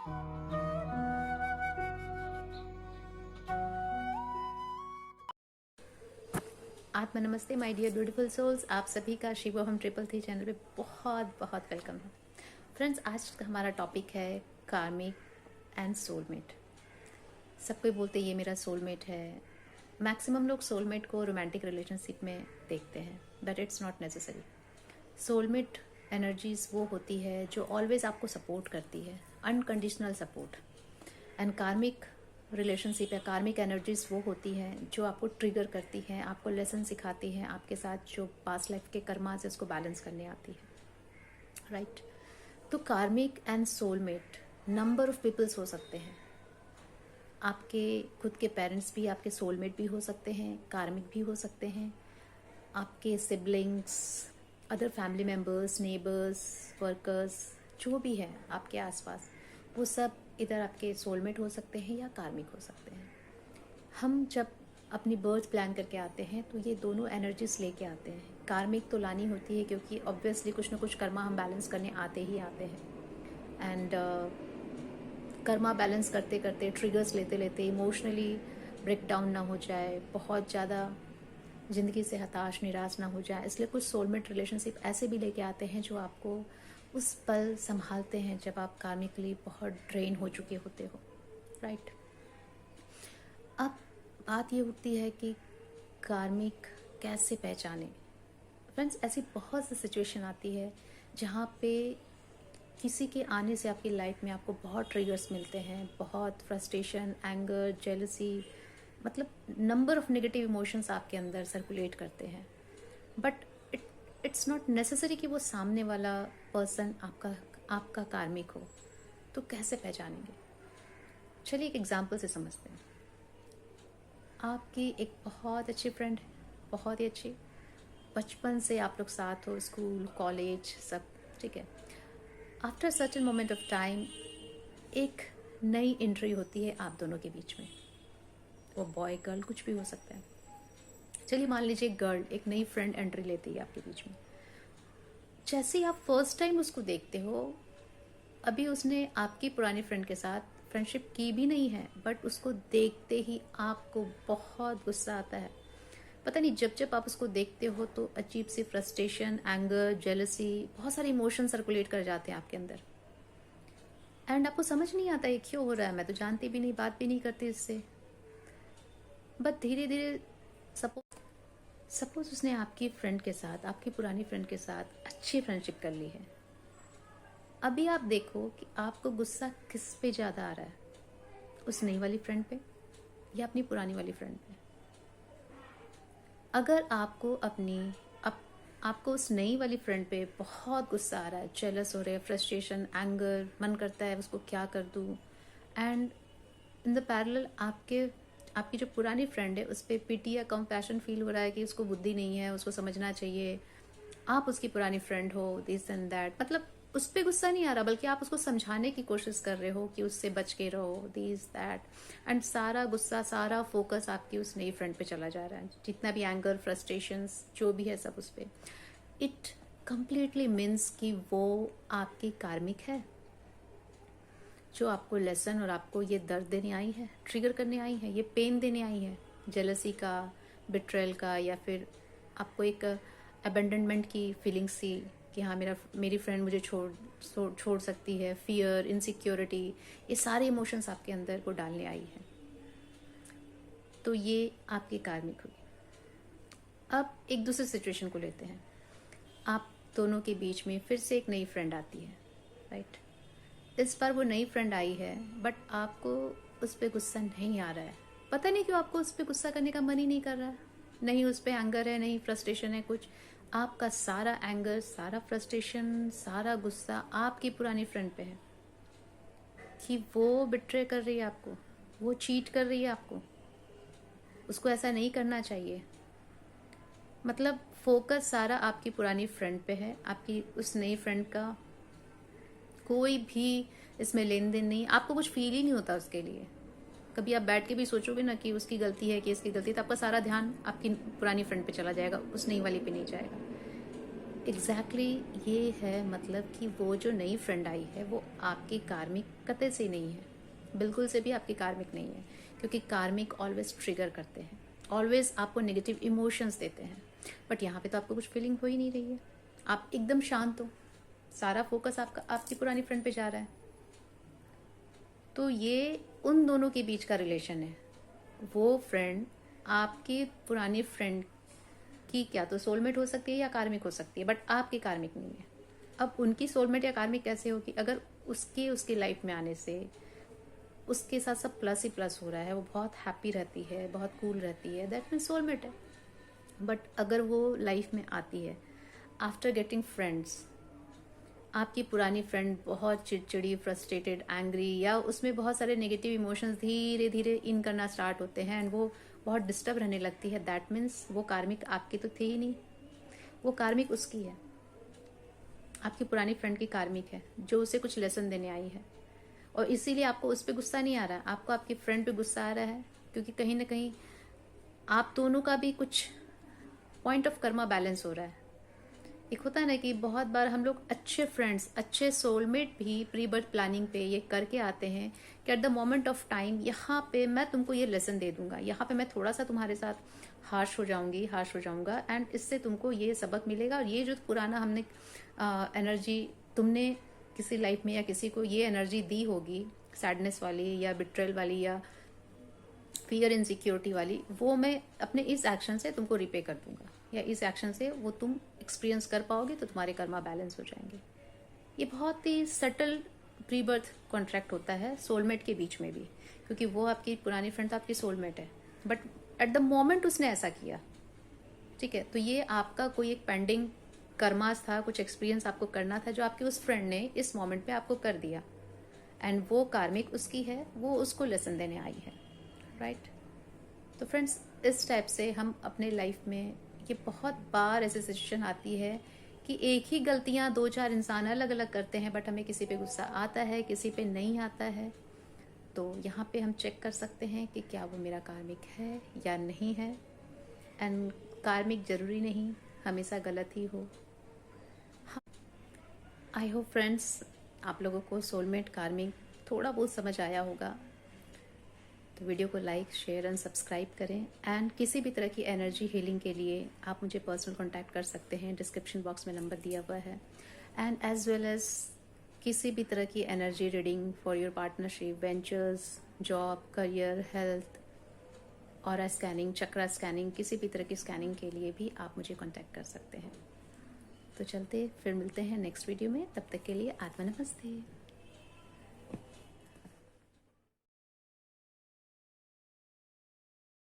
आत्मा नमस्ते my dear beautiful souls, आप सभी का शिवो हम 333 चैनल पे बहुत बहुत वेलकम है। फ्रेंड्स, आज का हमारा टॉपिक है कार्मिक एंड सोलमेट। सब कोई बोलते हैं ये मेरा सोलमेट है। मैक्सिमम लोग सोलमेट को रोमांटिक रिलेशनशिप में देखते हैं, but it's not necessary. Soulmate energies वो होती है जो ऑलवेज आपको सपोर्ट करती है, अनकंडीशनल सपोर्ट। एंड कार्मिक रिलेशनशिप या कार्मिक एनर्जीज वो होती हैं जो आपको ट्रिगर करती हैं, आपको लेसन सिखाती हैं, आपके साथ जो पास्ट लाइफ के कर्मास है उसको बैलेंस करने आती है, राइट। तो karmic and soulmate number of peoples हो सकते हैं। आपके खुद के पेरेंट्स भी आपके सोलमेट भी हो सकते हैं, कार्मिक भी हो सकते हैं। आपके siblings, other family members, neighbours, workers, जो भी हैं आपके आसपास, वो सब इधर आपके सोलमेट हो सकते हैं या कार्मिक हो सकते हैं। हम जब अपनी बर्थ प्लान करके आते हैं तो ये दोनों एनर्जीज लेके आते हैं। कार्मिक तो लानी होती है क्योंकि ऑब्वियसली कुछ ना कुछ कर्मा हम बैलेंस करने आते ही आते हैं। एंड कर्मा बैलेंस करते करते, ट्रिगर्स लेते लेते इमोशनली ब्रेक डाउन ना हो जाए, बहुत ज़्यादा ज़िंदगी से हताश निराश ना हो जाए, इसलिए कुछ सोलमेट रिलेशनशिप ऐसे भी लेके आते हैं जो आपको उस पल संभालते हैं जब आप कार्मिकली बहुत ड्रेन हो चुके होते हो, राइट। अब बात ये होती है कि कार्मिक कैसे पहचाने। फ्रेंड्स, ऐसी बहुत सी सिचुएशन आती है जहाँ पे किसी के आने से आपकी लाइफ में आपको बहुत ट्रिगर्स मिलते हैं, बहुत फ्रस्ट्रेशन, एंगर, जेलसी, मतलब नंबर ऑफ नेगेटिव इमोशंस आपके अंदर सर्कुलेट करते हैं। बट इट्स नॉट नेसेसरी कि वो सामने वाला पर्सन आपका कार्मिक हो। तो कैसे पहचानेंगे? चलिए एक एग्जांपल से समझते हैं। आपकी एक बहुत अच्छी फ्रेंड है, बहुत ही अच्छी, बचपन से आप लोग साथ हो, स्कूल, कॉलेज, सब ठीक है। After certain moment of time एक नई एंट्री होती है आप दोनों के बीच में। वो बॉय गर्ल कुछ भी हो सकता है। चलिए मान लीजिए गर्ल एक नई फ्रेंड एंट्री लेती है आपके बीच में। जैसे ही आप फर्स्ट टाइम उसको देखते हो, अभी उसने आपकी पुरानी फ्रेंड के साथ फ्रेंडशिप की भी नहीं है, बट उसको देखते ही आपको बहुत गुस्सा आता है। पता नहीं, जब जब आप उसको देखते हो तो अजीब सी फ्रस्ट्रेशन, एंगर, जेलसी, बहुत सारे इमोशन सर्कुलेट कर जाते हैं आपके अंदर। एंड आपको समझ नहीं आता है क्यों हो रहा है, मैं तो जानती भी नहीं, बात भी नहीं करती इससे। बट धीरे धीरे सपोज उसने आपकी फ्रेंड के साथ, आपकी पुरानी फ्रेंड के साथ अच्छी फ्रेंडशिप कर ली है। अभी आप देखो कि आपको गुस्सा किस पे ज़्यादा आ रहा है, उस नई वाली फ्रेंड पे या अपनी पुरानी वाली फ्रेंड पे। अगर आपको आपको उस नई वाली फ्रेंड पे बहुत गुस्सा आ रहा है, जेलस हो रहे हैं, फ्रस्ट्रेशन, एंगर, मन करता है उसको क्या कर दूँ, एंड इन द पैरेलल आपकी जो पुरानी फ्रेंड है उस पर पिटी या कंपैशन फील हो रहा है कि उसको बुद्धि नहीं है, उसको समझना चाहिए, आप उसकी पुरानी फ्रेंड हो, दिस एंड दैट। मतलब उस पर गुस्सा नहीं आ रहा, बल्कि आप उसको समझाने की कोशिश कर रहे हो कि उससे बच के रहो, दिस दैट। एंड सारा गुस्सा, सारा फोकस आपकी उस नई फ्रेंड पे चला जा रहा है। जितना भी एंगर, फ्रस्ट्रेशंस जो भी है सब उस पर। इट कंप्लीटली मीन्स कि वो आपकी कार्मिक है, जो आपको लेसन और आपको ये दर्द देने आई है, ट्रिगर करने आई है, ये पेन देने आई है, जेलसी का, बिट्रेल का, या फिर आपको एक अबेंडनमेंट की फीलिंग सी कि हाँ मेरी फ्रेंड मुझे छोड़ सकती है, फियर, इनसिक्योरिटी, ये सारे इमोशंस आपके अंदर को डालने आई है। तो ये आपकी कार्मिक हुई। अब एक दूसरी सिचुएशन को लेते हैं। आप दोनों के बीच में फिर से एक नई फ्रेंड आती है, राइट। इस बार वो नई फ्रेंड आई है, बट आपको उस पर गुस्सा नहीं आ रहा है। पता नहीं क्यों आपको उस पर गुस्सा करने का मन ही नहीं कर रहा है। नहीं उस पर एंगर है, नहीं फ्रस्ट्रेशन है कुछ। आपका सारा एंगर, सारा फ्रस्ट्रेशन, सारा गुस्सा आपकी पुरानी फ्रेंड पे है कि वो बिट्रे कर रही है आपको, वो चीट कर रही है आपको, उसको ऐसा नहीं करना चाहिए। मतलब फोकस सारा आपकी पुरानी फ्रेंड पे है, आपकी उस नई फ्रेंड का कोई भी इसमें लेन देन नहीं, आपको कुछ फील ही नहीं होता उसके लिए। कभी आप बैठ के भी सोचोगे ना कि उसकी गलती है, कि इसकी गलती, तो आपका सारा ध्यान आपकी पुरानी फ्रेंड पे चला जाएगा, उस नई वाली पे नहीं जाएगा। एग्जैक्टली ये है मतलब कि वो जो नई फ्रेंड आई है वो आपकी कार्मिक कतई से नहीं है, बिल्कुल से भी आपकी कार्मिक नहीं है, क्योंकि कार्मिक ऑलवेज ट्रिगर करते हैं, ऑलवेज आपको नेगेटिव इमोशंस देते हैं। बट यहाँ पे तो आपको कुछ फीलिंग हो ही नहीं रही है, आप एकदम शांत हो, सारा फोकस आपका आपकी पुरानी फ्रेंड पे जा रहा है। तो ये उन दोनों के बीच का रिलेशन है। वो फ्रेंड आपकी पुरानी फ्रेंड की क्या तो सोलमेट हो सकती है या कार्मिक हो सकती है, बट आपकी कार्मिक नहीं है। अब उनकी सोलमेट या कार्मिक कैसे होगी? अगर उसकी लाइफ में आने से उसके साथ सब प्लस ही प्लस हो रहा है, वो बहुत हैप्पी रहती है, बहुत कूल रहती है, दैट मीन सोलमेट है। बट अगर वो लाइफ में आती है आफ्टर गेटिंग फ्रेंड्स, आपकी पुरानी फ्रेंड बहुत चिड़चिड़ी, फ्रस्ट्रेटेड, एंग्री, या उसमें बहुत सारे नेगेटिव इमोशंस धीरे धीरे इन करना स्टार्ट होते हैं एंड वो बहुत डिस्टर्ब रहने लगती है, दैट मीन्स वो कार्मिक आपकी तो थी ही नहीं, वो कार्मिक उसकी है, आपकी पुरानी फ्रेंड की कार्मिक है जो उसे कुछ लेसन देने आई है। और इसीलिए आपको उस पर गुस्सा नहीं आ रहा है, आपको आपकी फ्रेंड पे गुस्सा आ रहा है, क्योंकि कहीं ना कहीं आप दोनों का भी कुछ पॉइंट ऑफ कर्मा बैलेंस हो रहा है। एक होता है ना कि बहुत बार हम लोग अच्छे फ्रेंड्स, अच्छे सोलमेट भी प्री बर्थ प्लानिंग पे ये करके आते हैं कि at the moment of time यहाँ पे मैं तुमको ये लेसन दे दूंगा, यहाँ पे मैं थोड़ा सा तुम्हारे साथ हार्श हो जाऊंगी, हार्श हो जाऊंगा, एंड इससे तुमको ये सबक मिलेगा। और ये जो पुराना हमने एनर्जी तुमने किसी लाइफ में या किसी को ये एनर्जी दी होगी, सैडनेस वाली या बिट्रेल वाली या फियर इनसिक्योरिटी वाली, वो मैं अपने इस एक्शन से तुमको रिपे कर दूंगा, या इस एक्शन से वो तुम एक्सपीरियंस कर पाओगे तो तुम्हारे कर्मा बैलेंस हो जाएंगे। ये बहुत ही सटल प्री बर्थ कॉन्ट्रैक्ट होता है सोलमेट के बीच में भी, क्योंकि वो आपकी पुरानी फ्रेंड तो आपकी सोलमेट है, बट एट द मोमेंट उसने ऐसा किया, ठीक है, तो ये आपका कोई एक पेंडिंग कर्मास था, कुछ एक्सपीरियंस आपको करना था जो आपकी उस फ्रेंड ने इस मोमेंट पे आपको कर दिया, एंड वो कार्मिक उसकी है, वो उसको लेसन देने आई है, राइट। तो फ्रेंड्स, इस टाइप से हम अपने लाइफ में, ये बहुत बार ऐसी सिचुएशन आती है कि एक ही गलतियां दो चार इंसान अलग अलग करते हैं, बट हमें किसी पे गुस्सा आता है, किसी पे नहीं आता है। तो यहाँ पे हम चेक कर सकते हैं कि क्या वो मेरा कार्मिक है या नहीं है, एंड कार्मिक जरूरी नहीं हमेशा गलत ही हो। आई होप फ्रेंड्स आप लोगों को सोलमेट, कार्मिक थोड़ा बहुत समझ आया होगा। तो वीडियो को लाइक, शेयर एंड सब्सक्राइब करें, एंड किसी भी तरह की एनर्जी हीलिंग के लिए आप मुझे पर्सनल कांटेक्ट कर सकते हैं, डिस्क्रिप्शन बॉक्स में नंबर दिया हुआ है। एंड एज वेल एज किसी भी तरह की energy reading for your partnership, ventures, job, career, health, और स्कैनिंग, चक्रा स्कैनिंग, किसी भी तरह की स्कैनिंग के लिए भी आप मुझे कांटेक्ट कर सकते हैं। तो चलते फिर मिलते हैं नेक्स्ट वीडियो में, तब तक के लिए आत्मा नमस्ते।